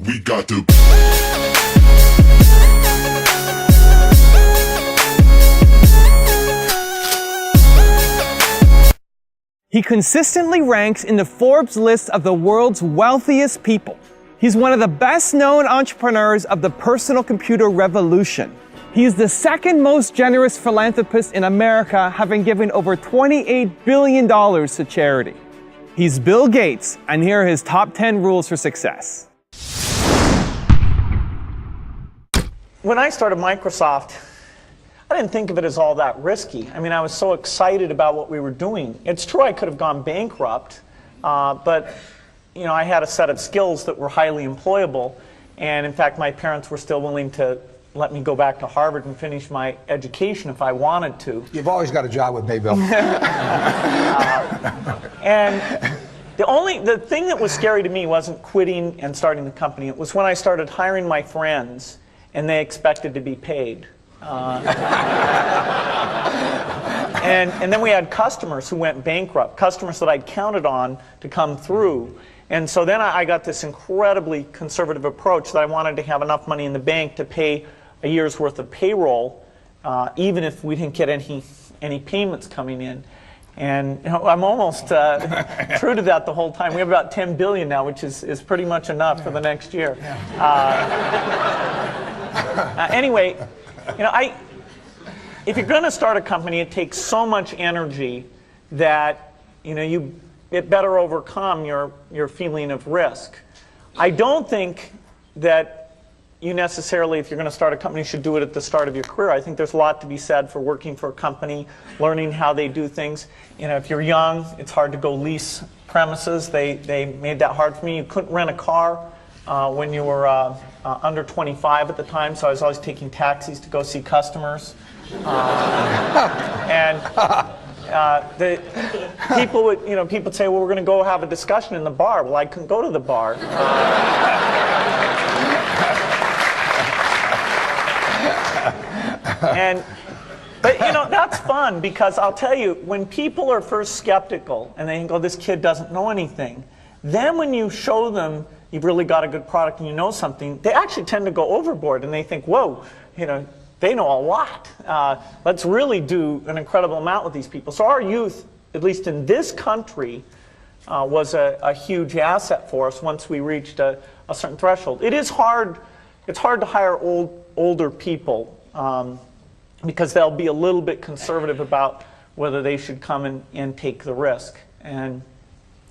We got to. He consistently ranks in the Forbes list of the world's wealthiest people. He's one of the best-known entrepreneurs of the personal computer revolution. He is the second most generous philanthropist in America, having given over $28 billion to charity. He's Bill Gates, and here are his top 10 rules for success. When I started Microsoft, I didn't think of it as all that risky. I mean, I was so excited about what we were doing. It's true I could have gone bankrupt, but I had a set of skills that were highly employable. And in fact, my parents were still willing to let me go back to Harvard and finish my education if I wanted to. You've always got a job with me, Bill. And the thing that was scary to me wasn't quitting and starting the company. It was when I started hiring my friends and they expected to be paid. And then we had customers who went bankrupt, customers that I'd counted on to come through. And so then I got this incredibly conservative approach that I wanted to have enough money in the bank to pay a year's worth of payroll, even if we didn't get any payments coming in. And I'm almost true to that the whole time. We have about 10 billion now, which is pretty much enough for the next year. Anyway, if you're going to start a company, it takes so much energy that it better overcome your feeling of risk. I don't think that you necessarily, if you're going to start a company, should do it at the start of your career. I think there's a lot to be said for working for a company, learning how they do things. If you're young, it's hard to go lease premises. They made that hard for me. You couldn't rent a car when you were under 25 at the time, so I was always taking taxis to go see customers. The people would, people would say, well, we're going to go have a discussion in the bar. Well, I couldn't go to the bar. But that's fun, because I'll tell you, when people are first skeptical and they think, oh, this kid doesn't know anything, then when you show them you've really got a good product and you know something, they actually tend to go overboard and they think, whoa, they know a lot. Let's really do an incredible amount with these people. So our youth, at least in this country, was a huge asset for us once we reached a certain threshold. It's hard to hire older people because they'll be a little bit conservative about whether they should come and take the risk. And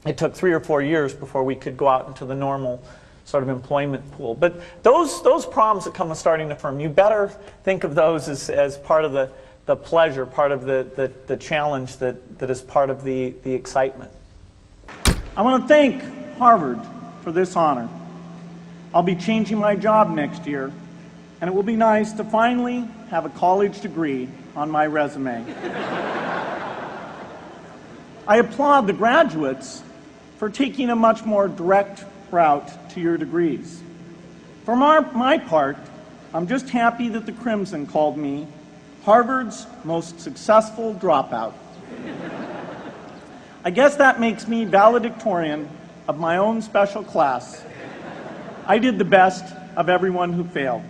it took 3 or 4 years before we could go out into the normal sort of employment pool. But those problems that come with starting a firm, you better think of those as part of the pleasure, part of the challenge that is part of the excitement. I want to thank Harvard for this honor. I'll be changing my job next year, and it will be nice to finally have a college degree on my resume. I applaud the graduates for taking a much more direct route to your degrees. For my part, I'm just happy that the Crimson called me Harvard's most successful dropout. I guess that makes me valedictorian of my own special class. I did the best of everyone who failed.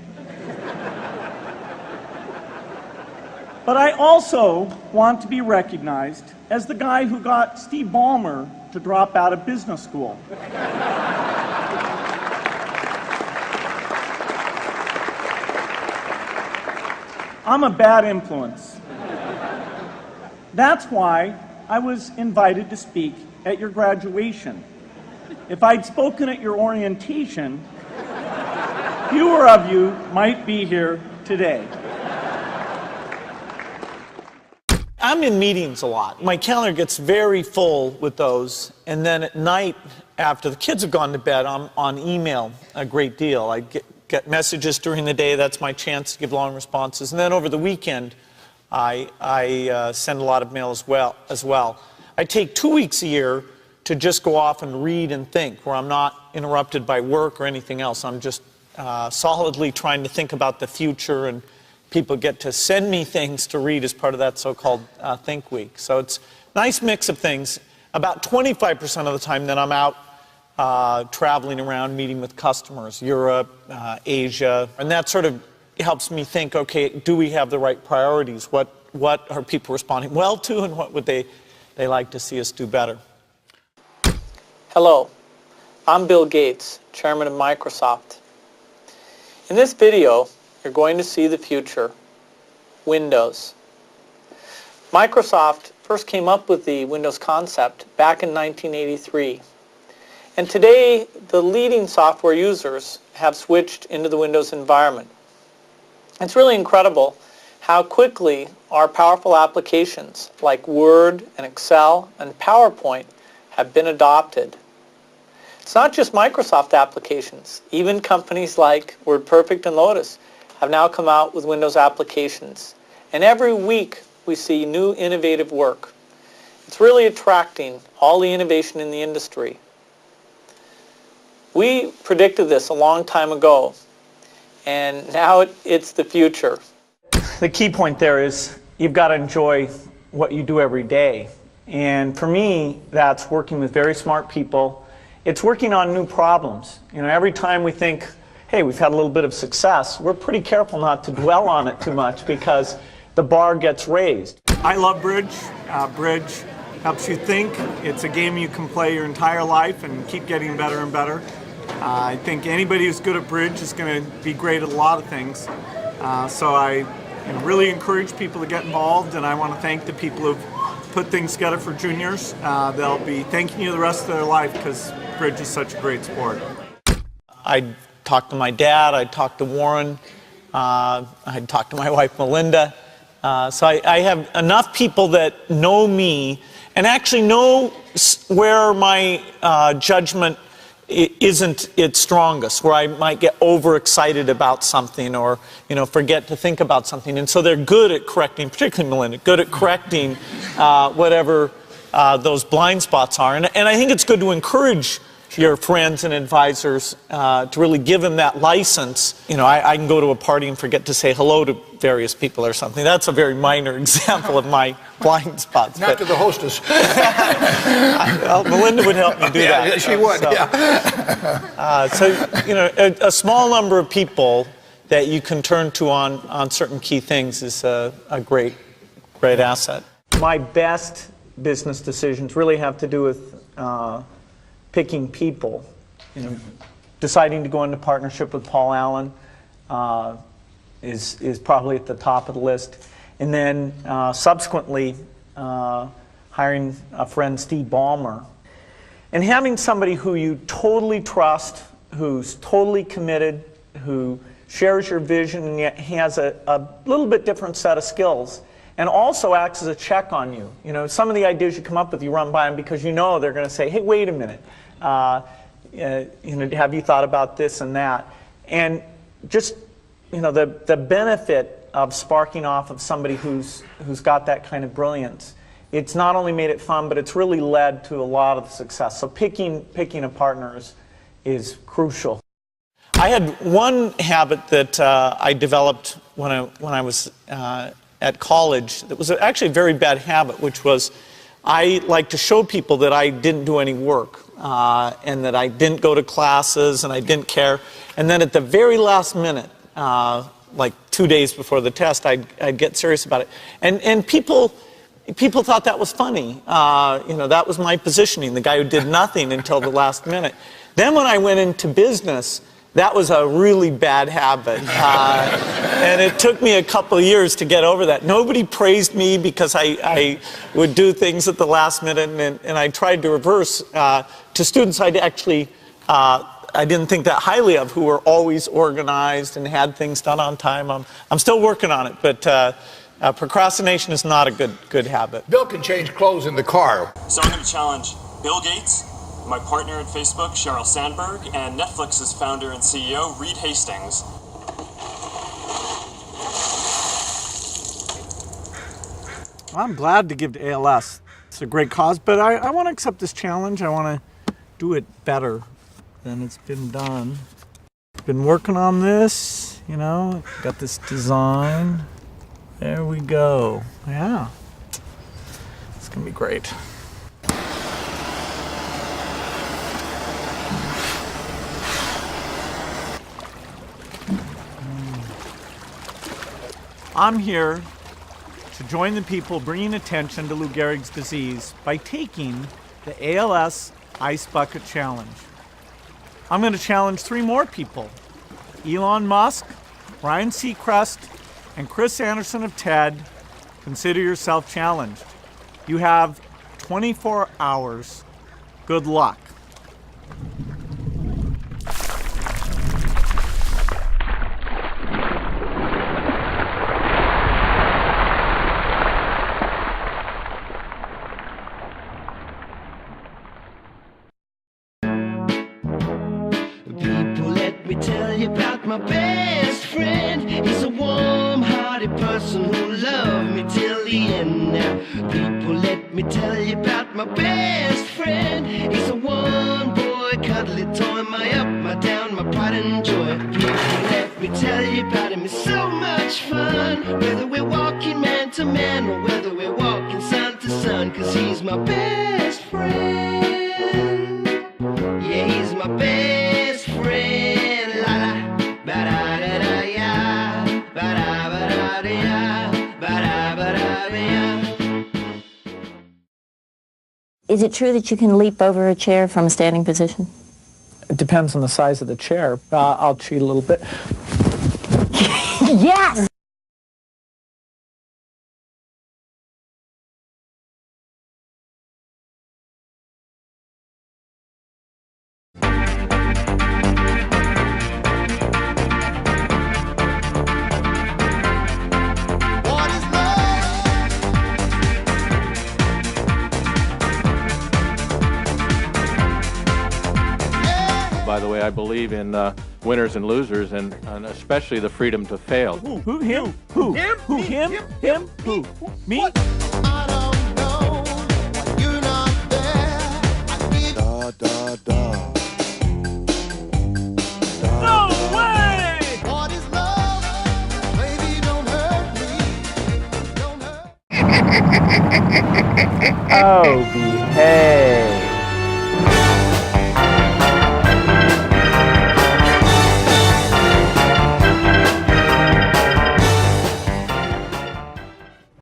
But I also want to be recognized as the guy who got Steve Ballmer to drop out of business school. I'm a bad influence. That's why I was invited to speak at your graduation. If I'd spoken at your orientation, fewer of you might be here today. I'm in meetings a lot. My calendar gets very full with those, and then at night, after the kids have gone to bed, I'm on email a great deal. I get messages during the day. That's my chance to give long responses. And then over the weekend, I send a lot of mail as well. I take 2 weeks a year to just go off and read and think, where I'm not interrupted by work or anything else. I'm just solidly trying to think about the future, and people get to send me things to read as part of that so-called Think Week. So it's a nice mix of things. About 25% of the time that I'm out traveling around, meeting with customers, Europe, Asia, and that sort of helps me think, okay, do we have the right priorities? What are people responding well to, and what would they like to see us do better? Hello, I'm Bill Gates, Chairman of Microsoft. In this video, you're going to see the future, Windows. Microsoft first came up with the Windows concept back in 1983. And today, the leading software users have switched into the Windows environment. It's really incredible how quickly our powerful applications like Word and Excel and PowerPoint have been adopted. It's not just Microsoft applications. Even companies like WordPerfect and Lotus have now come out with Windows applications. And every week we see new innovative work. It's really attracting all the innovation in the industry. We predicted this a long time ago, and now it's the future. The key point there is you've got to enjoy what you do every day. And for me, that's working with very smart people. It's working on new problems. You know, every time we think, hey, we've had a little bit of success, we're pretty careful not to dwell on it too much because the bar gets raised. I love bridge. Bridge helps you think. It's a game you can play your entire life and keep getting better and better. I think anybody who's good at bridge is going to be great at a lot of things. So I really encourage people to get involved, and I want to thank the people who've put things together for juniors. They'll be thanking you the rest of their life because bridge is such a great sport. I talked to my dad, I talked to Warren, I talked to my wife Melinda. So I have enough people that know me and actually know where my judgment isn't its strongest, where I might get overexcited about something or forget to think about something. And so they're good at correcting, particularly Melinda, good at correcting whatever those blind spots are. And I think it's good to encourage your friends and advisors to really give them that license. I can go to a party and forget to say hello to various people or something. That's a very minor example of my blind spots. Not to the hostess. Well, Melinda would help me do that. Yeah, she would, So, a small number of people that you can turn to on certain key things is a great asset. My best business decisions really have to do with picking people. Deciding to go into partnership with Paul Allen is probably at the top of the list. And then subsequently hiring a friend, Steve Ballmer. And having somebody who you totally trust, who's totally committed, who shares your vision and yet has a little bit different set of skills, and also acts as a check on you. Some of the ideas you come up with, you run by them because they're going to say, hey, wait a minute. Have you thought about this and that? And just, the benefit of sparking off of somebody who's got that kind of brilliance, it's not only made it fun, but it's really led to a lot of success. So picking a partner is crucial. I had one habit that I developed when I was at college that was actually a very bad habit, which was I like to show people that I didn't do any work and that I didn't go to classes and I didn't care. And then at the very last minute, like 2 days before the test, I'd get serious about it. And people thought that was funny. That was my positioning, the guy who did nothing until the last minute. Then when I went into business, that was a really bad habit. And it took me a couple of years to get over that. Nobody praised me because I would do things at the last minute, and I tried to reverse to students I didn't think that highly of, who were always organized and had things done on time. I'm still working on it, but procrastination is not a good habit. Bill can change clothes in the car. So I'm going to challenge Bill Gates, my partner at Facebook, Sheryl Sandberg, and Netflix's founder and CEO, Reed Hastings. I'm glad to give to ALS. It's a great cause, but I want to accept this challenge. I want to do it better than it's been done. Been working on this, got this design. There we go. Yeah. It's going to be great. I'm here to join the people bringing attention to Lou Gehrig's disease by taking the ALS Ice Bucket Challenge. I'm going to challenge 3 more people: Elon Musk, Ryan Seacrest, and Chris Anderson of TED. Consider yourself challenged. You have 24 hours. Good luck. People, let me tell you about my best friend. He's a warm-hearted person who loved me till the end. Now, people, let me tell you about my best friend. He's a one-boy cuddly toy, my up, my down, my pride and joy. People, let me tell you about him. It's so much fun, whether we're walking man to man or whether we're walking sun to sun, 'cause he's my best friend. Yeah, he's my best friend. La la, ba da da da ya, ba da da ya, ba da ya. Is it true that you can leap over a chair from a standing position? It depends on the size of the chair. I'll cheat a little bit. Yes! By the way, I believe in winners and losers, and especially the freedom to fail. Who? Him? Who? Him? Who? Him? Him? Who? Me? No way! Oh,